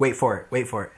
Wait for it, wait for it.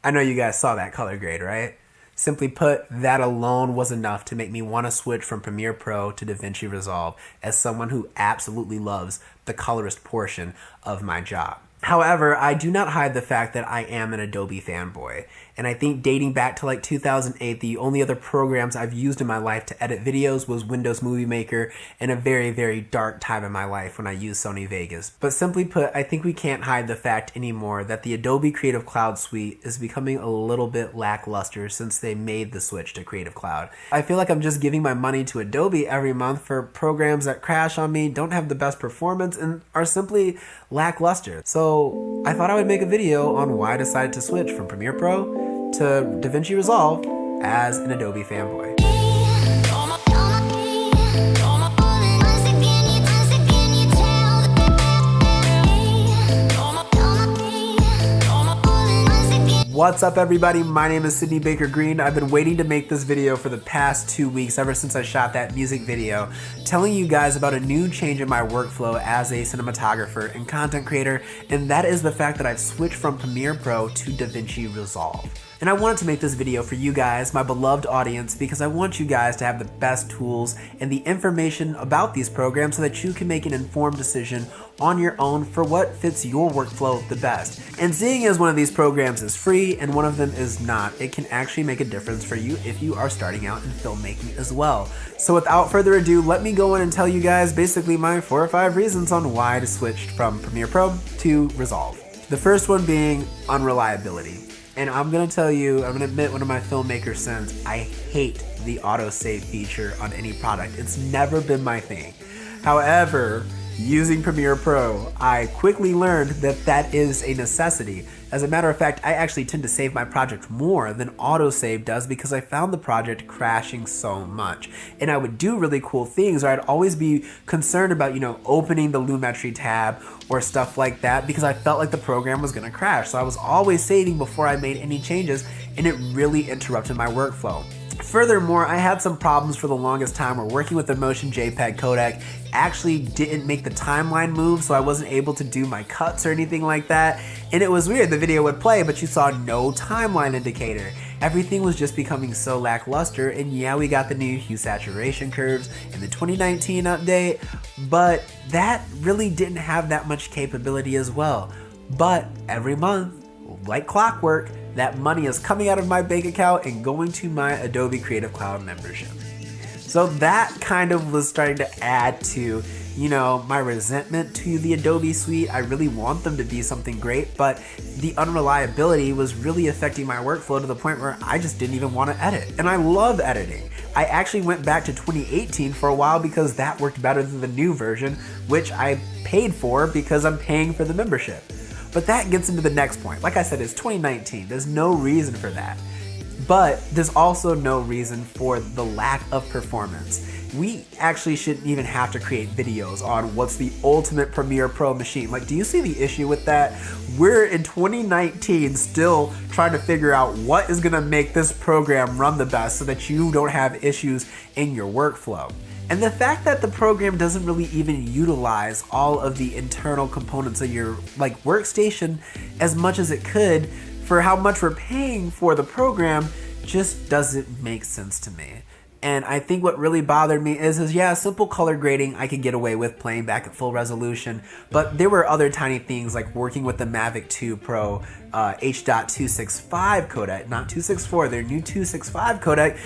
I know you guys saw that color grade, right? Simply put, that alone was enough to make me want to switch from Premiere Pro to DaVinci Resolve as someone who absolutely loves the colorist portion of my job. However, I do not hide the fact that I am an Adobe fanboy, and I think dating back to like 2008, the only other programs I've used in my life to edit videos was Windows Movie Maker and a very, very dark time in my life when I used Sony Vegas. But simply put, I think we can't hide the fact anymore that the Adobe Creative Cloud suite is becoming a little bit lackluster since they made the switch to Creative Cloud. I feel like I'm just giving my money to Adobe every month for programs that crash on me, don't have the best performance, and are simply lackluster. So I thought I would make a video on why I decided to switch from Premiere Pro to DaVinci Resolve as an Adobe fanboy. What's up everybody, my name is Sydney Baker Green. I've been waiting to make this video for the past 2 weeks, ever since I shot that music video, telling you guys about a new change in my workflow as a cinematographer and content creator, and that is the fact that I've switched from Premiere Pro to DaVinci Resolve. And I wanted to make this video for you guys, my beloved audience, because I want you guys to have the best tools and the information about these programs so that you can make an informed decision on your own for what fits your workflow the best. And seeing as one of these programs is free and one of them is not, it can actually make a difference for you if you are starting out in filmmaking as well. So without further ado, let me go in and tell you guys basically my 4 or 5 reasons on why to switch from Premiere Pro to Resolve. The first one being unreliability. And I'm gonna tell you, I'm gonna admit one of my filmmaker sins, I hate the autosave feature on any product. It's never been my thing. However, using Premiere Pro, I quickly learned that that is a necessity. As a matter of fact, I actually tend to save my project more than autosave does because I found the project crashing so much. And I would do really cool things, or I'd always be concerned about, opening the Lumetri tab or stuff like that because I felt like the program was gonna crash. So I was always saving before I made any changes, and it really interrupted my workflow. Furthermore, I had some problems for the longest time where working with the Motion JPEG codec actually didn't make the timeline move, so I wasn't able to do my cuts or anything like that. And it was weird, the video would play, but you saw no timeline indicator. Everything was just becoming so lackluster, and yeah, we got the new hue saturation curves in the 2019 update, but that really didn't have that much capability as well. But every month, like clockwork, that money is coming out of my bank account and going to my Adobe Creative Cloud membership. So that kind of was starting to add to, my resentment to the Adobe suite. I really want them to be something great, but the unreliability was really affecting my workflow to the point where I just didn't even want to edit. And I love editing. I actually went back to 2018 for a while because that worked better than the new version, which I paid for because I'm paying for the membership. But that gets into the next point. Like I said, it's 2019. There's no reason for that. But there's also no reason for the lack of performance. We actually shouldn't even have to create videos on what's the ultimate Premiere Pro machine. Like, do you see the issue with that? We're in 2019 still trying to figure out what is gonna make this program run the best so that you don't have issues in your workflow. And the fact that the program doesn't really even utilize all of the internal components of your workstation as much as it could for how much we're paying for the program just doesn't make sense to me. And I think what really bothered me is yeah, simple color grading I could get away with playing back at full resolution, but there were other tiny things like working with the Mavic 2 Pro H.265 codec, not 264, their new 265 codec,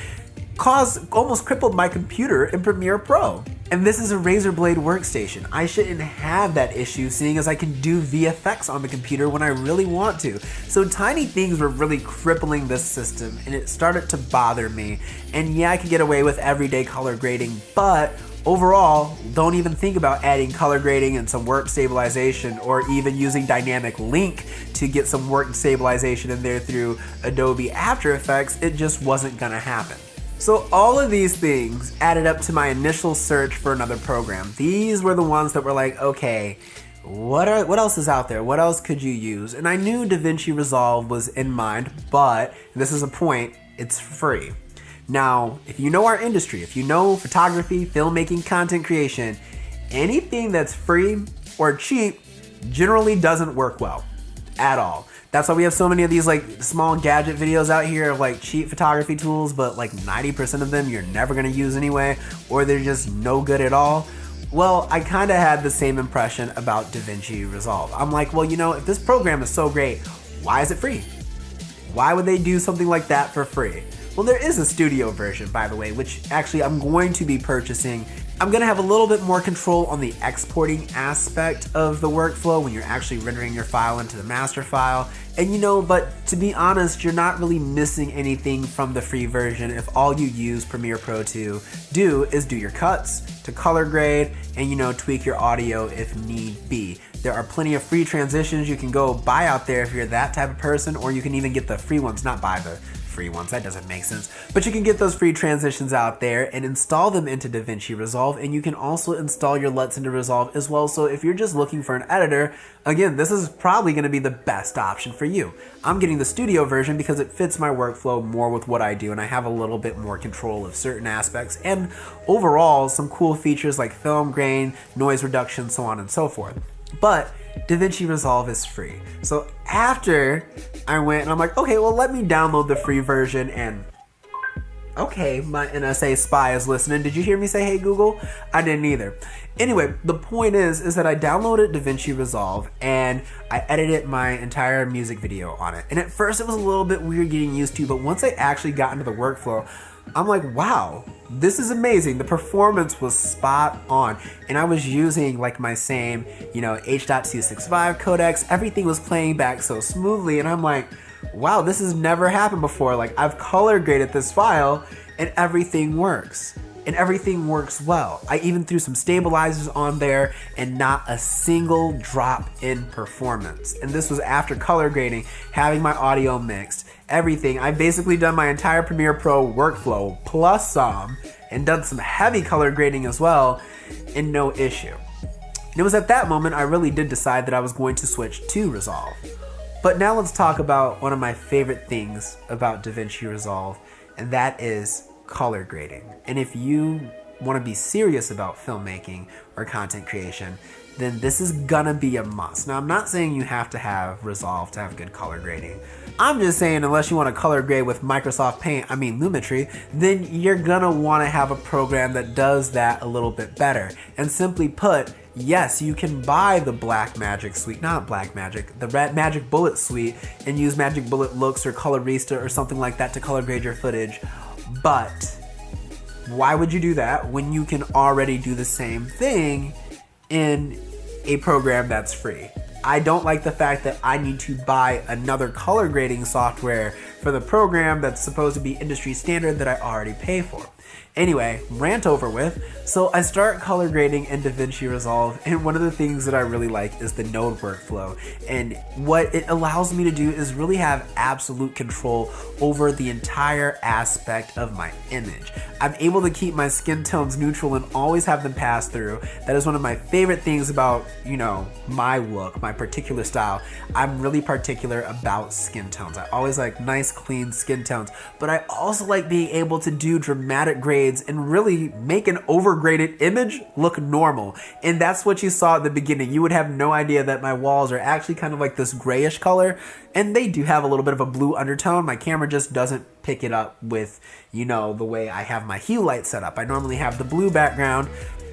almost crippled my computer in Premiere Pro. And this is a razor blade workstation. I shouldn't have that issue seeing as I can do VFX on the computer when I really want to. So tiny things were really crippling this system and it started to bother me. And yeah, I could get away with everyday color grading, but overall, don't even think about adding color grading and some work stabilization or even using dynamic link to get some work stabilization in there through Adobe After Effects. It just wasn't gonna happen. So all of these things added up to my initial search for another program. These were the ones that were like, okay, what else is out there? What else could you use? And I knew DaVinci Resolve was in mind, but this is a point, it's free. Now, if you know our industry, if you know photography, filmmaking, content creation, anything that's free or cheap generally doesn't work well. at all. That's why we have so many of these like small gadget videos out here of like cheap photography tools, but like 90% of them you're never gonna use anyway, or they're just no good at all. Well, I kind of had the same impression about DaVinci Resolve. I'm like, well, you know, if this program is so great, why is it free? Why would they do something like that for free? Well, there is a studio version, by the way, which actually I'm going to be purchasing. I'm gonna have a little bit more control on the exporting aspect of the workflow when you're actually rendering your file into the master file. And you know, but to be honest, you're not really missing anything from the free version if all you use Premiere Pro to do is do your cuts, to color grade, and you know, tweak your audio if need be. There are plenty of free transitions you can go buy out there if you're that type of person, or you can even get the free ones, not buy the free ones, that doesn't make sense. But you can get those free transitions out there and install them into DaVinci Resolve, and you can also install your LUTs into Resolve as well. So if you're just looking for an editor, again, this is probably gonna be the best option for you. I'm getting the studio version because it fits my workflow more with what I do, and I have a little bit more control of certain aspects, and overall, some cool features like film grain, noise reduction, so on and so forth. But DaVinci Resolve is free. So after I went and I'm like, okay, well, let me download the free version, and okay, my NSA spy is listening. Did you hear me say, hey, Google? I didn't either. Anyway, the point is that I downloaded DaVinci Resolve and I edited my entire music video on it. And at first it was a little bit weird getting used to, but once I actually got into the workflow, I'm like, wow, this is amazing. The performance was spot on. And I was using like my same, you know, H.265 codecs. Everything was playing back so smoothly. And I'm like, wow, this has never happened before. Like, I've color graded this file and everything works. And everything works well. I even threw some stabilizers on there and not a single drop in performance. And this was after color grading, having my audio mixed, everything. I've basically done my entire Premiere Pro workflow plus some, and done some heavy color grading as well, and no issue. And it was at that moment I really did decide that I was going to switch to Resolve. But now let's talk about one of my favorite things about DaVinci Resolve, and that is color grading. And if you want to be serious about filmmaking or content creation, then this is gonna be a must. Now, I'm not saying you have to have Resolve to have good color grading. I'm just saying unless you want to color grade with Microsoft Paint, Lumetri, then you're gonna want to have a program that does that a little bit better. And simply put, yes, you can buy the Blackmagic suite, not Blackmagic, the Magic Bullet suite, and use Magic Bullet Looks or Colorista or something like that to color grade your footage. But why would you do that when you can already do the same thing in a program that's free? I don't like the fact that I need to buy another color grading software for the program that's supposed to be industry standard that I already pay for. Anyway, rant over with. So I start color grading in DaVinci Resolve, and one of the things that I really like is the node workflow. And what it allows me to do is really have absolute control over the entire aspect of my image. I'm able to keep my skin tones neutral and always have them pass through. That is one of my favorite things about, you know, my look, my particular style. I'm really particular about skin tones. I always like nice, clean skin tones, but I also like being able to do dramatic grades and really make an overgraded image look normal. And that's what you saw at the beginning. You would have no idea that my walls are actually kind of like this grayish color, and they do have a little bit of a blue undertone. My camera just doesn't pick it up with, you know, the way I have my hue light set up. I normally have the blue background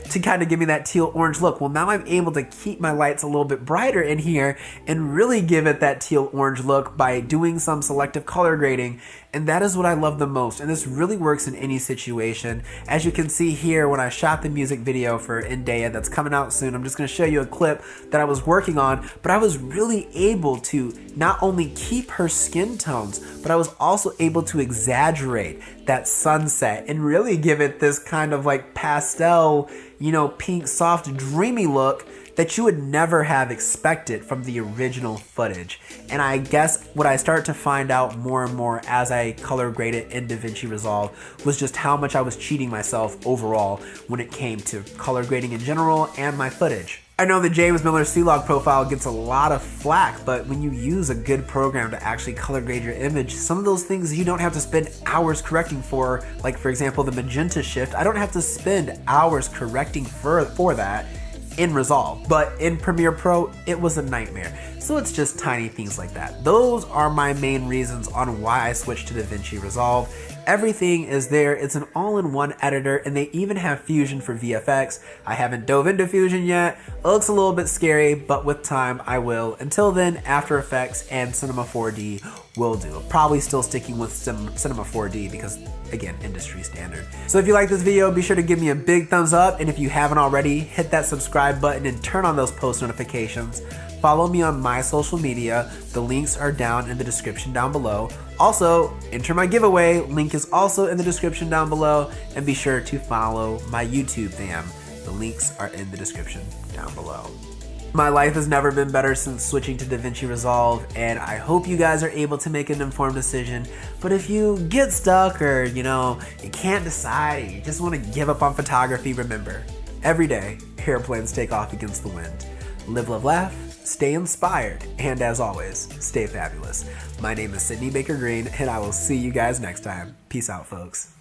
to kind of give me that teal orange look. Well, now I'm able to keep my lights a little bit brighter in here and really give it that teal orange look by doing some selective color grading. And that is what I love the most. And this really works in any situation. As you can see here, when I shot the music video for Indea that's coming out soon, I'm just gonna show you a clip that I was working on, but I was really able to not only keep her skin tones, but I was also able to exaggerate that sunset and really give it this kind of like pastel, you know, pink, soft, dreamy look that you would never have expected from the original footage. And I guess what I start to find out more and more as I color graded in DaVinci Resolve was just how much I was cheating myself overall when it came to color grading in general and my footage. I know the James Miller C-Log profile gets a lot of flack, but when you use a good program to actually color grade your image, some of those things you don't have to spend hours correcting for, like for example the magenta shift, I don't have to spend hours correcting for that. in Resolve, but in Premiere Pro, it was a nightmare. So it's just tiny things like that. Those are my main reasons on why I switched to DaVinci Resolve. Everything is there. It's an all-in-one editor, and they even have Fusion for VFX. I haven't dove into Fusion yet. It looks a little bit scary, but with time I will. Until then, After Effects and Cinema 4D will do. Probably still sticking with Cinema 4D because, again, industry standard. So if you like this video, be sure to give me a big thumbs up, and if you haven't already, hit that subscribe button and turn on those post notifications. Follow me on my social media. The links are down in the description down below. Also, enter my giveaway. Link is also in the description down below. And be sure to follow my YouTube fam. The links are in the description down below. My life has never been better since switching to DaVinci Resolve, and I hope you guys are able to make an informed decision. But if you get stuck or, you can't decide, or you just want to give up on photography, remember, every day, airplanes take off against the wind. Live, love, laugh, stay inspired, and as always, stay fabulous. My name is Sydney Baker Green, and I will see you guys next time. Peace out, folks.